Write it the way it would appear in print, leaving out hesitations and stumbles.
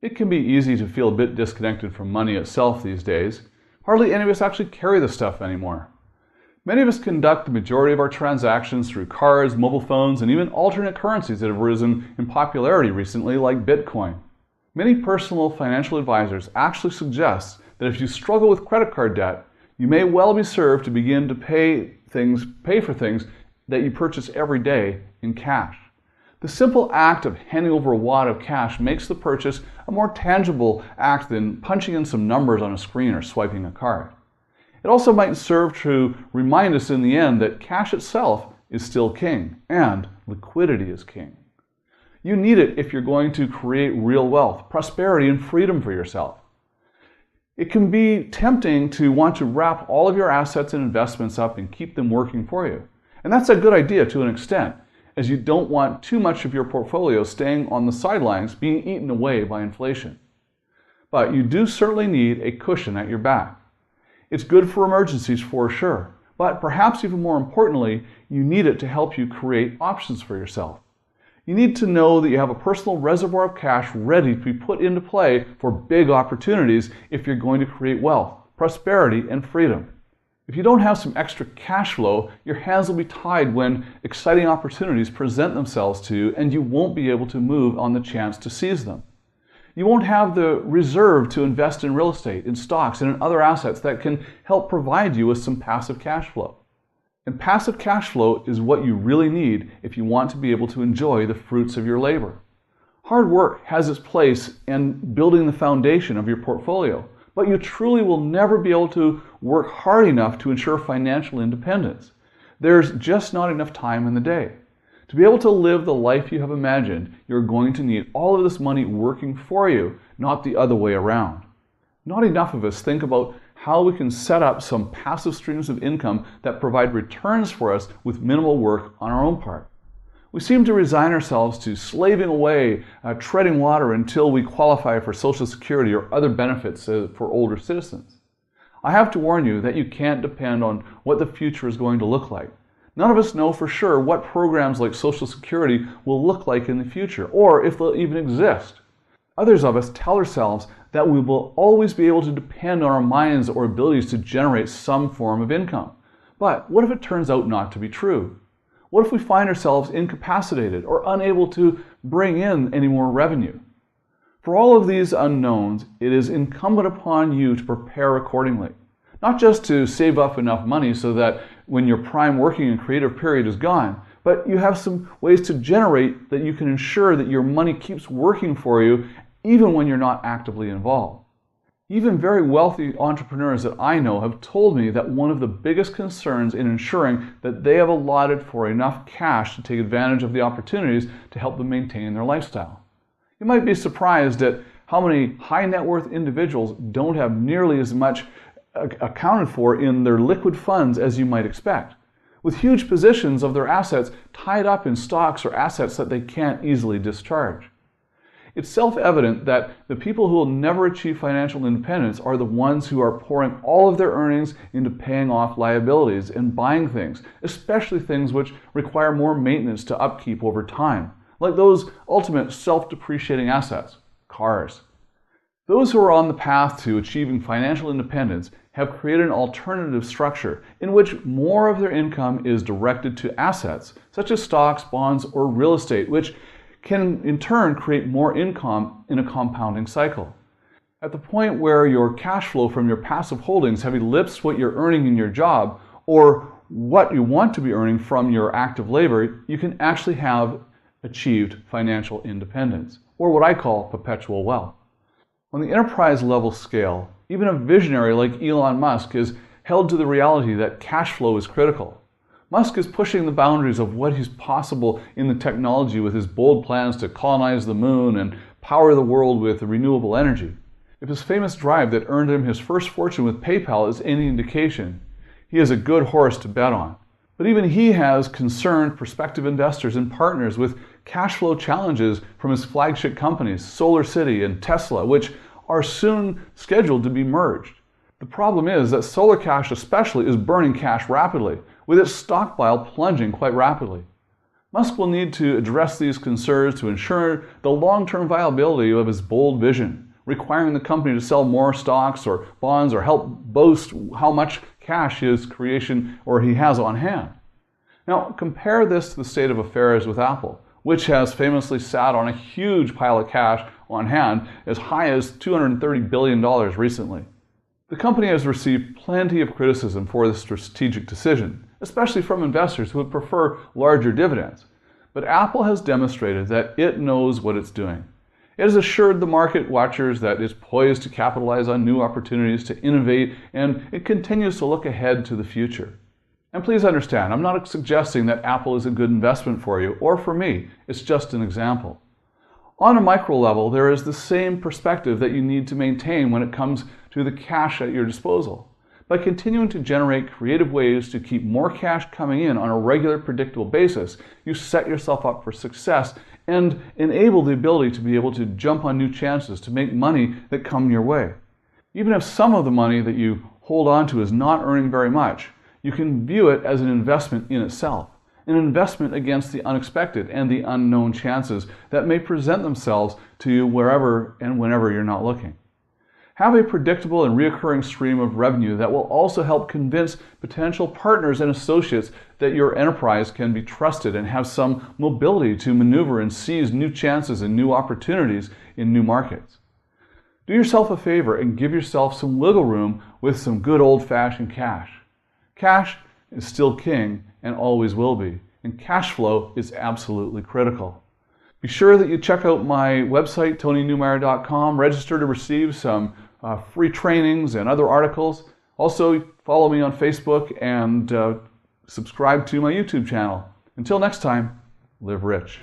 It can be easy to feel a bit disconnected from money itself these days. Hardly any of us actually carry the stuff anymore. Many of us conduct the majority of our transactions through cards, mobile phones, and even alternate currencies that have risen in popularity recently, like Bitcoin. Many personal financial advisors actually suggest that if you struggle with credit card debt, you may well be served to begin to pay for things that you purchase every day in cash. The simple act of handing over a wad of cash makes the purchase a more tangible act than punching in some numbers on a screen or swiping a card. It also might serve to remind us in the end that cash itself is still king, and liquidity is king. You need it if you're going to create real wealth, prosperity, and freedom for yourself. It can be tempting to want to wrap all of your assets and investments up and keep them working for you. And that's a good idea to an extent, as you don't want too much of your portfolio staying on the sidelines being eaten away by inflation. But you do certainly need a cushion at your back. It's good for emergencies for sure, but perhaps even more importantly, you need it to help you create options for yourself. You need to know that you have a personal reservoir of cash ready to be put into play for big opportunities if you're going to create wealth, prosperity, and freedom. If you don't have some extra cash flow, your hands will be tied when exciting opportunities present themselves to you, and you won't be able to move on the chance to seize them. You won't have the reserve to invest in real estate, in stocks, and in other assets that can help provide you with some passive cash flow. And passive cash flow is what you really need if you want to be able to enjoy the fruits of your labor. Hard work has its place in building the foundation of your portfolio, but you truly will never be able to work hard enough to ensure financial independence. There's just not enough time in the day. To be able to live the life you have imagined, you're going to need all of this money working for you, not the other way around. Not enough of us think about how we can set up some passive streams of income that provide returns for us with minimal work on our own part. We seem to resign ourselves to slaving away, treading water until we qualify for Social Security or other benefits for older citizens. I have to warn you that you can't depend on what the future is going to look like. None of us know for sure what programs like Social Security will look like in the future, or if they'll even exist. Others of us tell ourselves that we will always be able to depend on our minds or abilities to generate some form of income. But what if it turns out not to be true? What if we find ourselves incapacitated or unable to bring in any more revenue? For all of these unknowns, it is incumbent upon you to prepare accordingly. Not just to save up enough money so that when your prime working and creative period is gone, but you have some ways to generate that you can ensure that your money keeps working for you even when you're not actively involved. Even very wealthy entrepreneurs that I know have told me that one of the biggest concerns in ensuring that they have allotted for enough cash to take advantage of the opportunities to help them maintain their lifestyle. You might be surprised at how many high net worth individuals don't have nearly as much accounted for in their liquid funds as you might expect, with huge positions of their assets tied up in stocks or assets that they can't easily discharge. It's self-evident that the people who will never achieve financial independence are the ones who are pouring all of their earnings into paying off liabilities and buying things, especially things which require more maintenance to upkeep over time, like those ultimate self-depreciating assets, cars. Those who are on the path to achieving financial independence have created an alternative structure in which more of their income is directed to assets, such as stocks, bonds, or real estate, which can in turn create more income in a compounding cycle. At the point where your cash flow from your passive holdings have eclipsed what you're earning in your job or what you want to be earning from your active labor, you can actually have achieved financial independence, or what I call perpetual wealth. On the enterprise level scale, even a visionary like Elon Musk is held to the reality that cash flow is critical. Musk is pushing the boundaries of what is possible in the technology with his bold plans to colonize the moon and power the world with renewable energy. If his famous drive that earned him his first fortune with PayPal is any indication, he is a good horse to bet on. But even he has concerned prospective investors and partners with cash flow challenges from his flagship companies, SolarCity and Tesla, which are soon scheduled to be merged. The problem is that Solar Cash especially is burning cash rapidly, with its stockpile plunging quite rapidly. Musk will need to address these concerns to ensure the long-term viability of his bold vision, requiring the company to sell more stocks or bonds or help boast how much cash his creation or he has on hand. Now, compare this to the state of affairs with Apple, which has famously sat on a huge pile of cash on hand as high as $230 billion recently. The company has received plenty of criticism for this strategic decision, especially from investors who would prefer larger dividends. But Apple has demonstrated that it knows what it's doing. It has assured the market watchers that it's poised to capitalize on new opportunities to innovate, and it continues to look ahead to the future. And please understand, I'm not suggesting that Apple is a good investment for you or for me. It's just an example. On a micro level, there is the same perspective that you need to maintain when it comes to the cash at your disposal. By continuing to generate creative ways to keep more cash coming in on a regular, predictable basis, you set yourself up for success and enable the ability to be able to jump on new chances to make money that come your way. Even if some of the money that you hold on to is not earning very much, you can view it as an investment in itself, an investment against the unexpected and the unknown chances that may present themselves to you wherever and whenever you're not looking. Have a predictable and recurring stream of revenue that will also help convince potential partners and associates that your enterprise can be trusted and have some mobility to maneuver and seize new chances and new opportunities in new markets. Do yourself a favor and give yourself some wiggle room with some good old-fashioned cash. Cash is still king and always will be, and cash flow is absolutely critical. Be sure that you check out my website, TonyNewmeyer.com, register to receive some free trainings and other articles. Also, follow me on Facebook and subscribe to my YouTube channel. Until next time, live rich.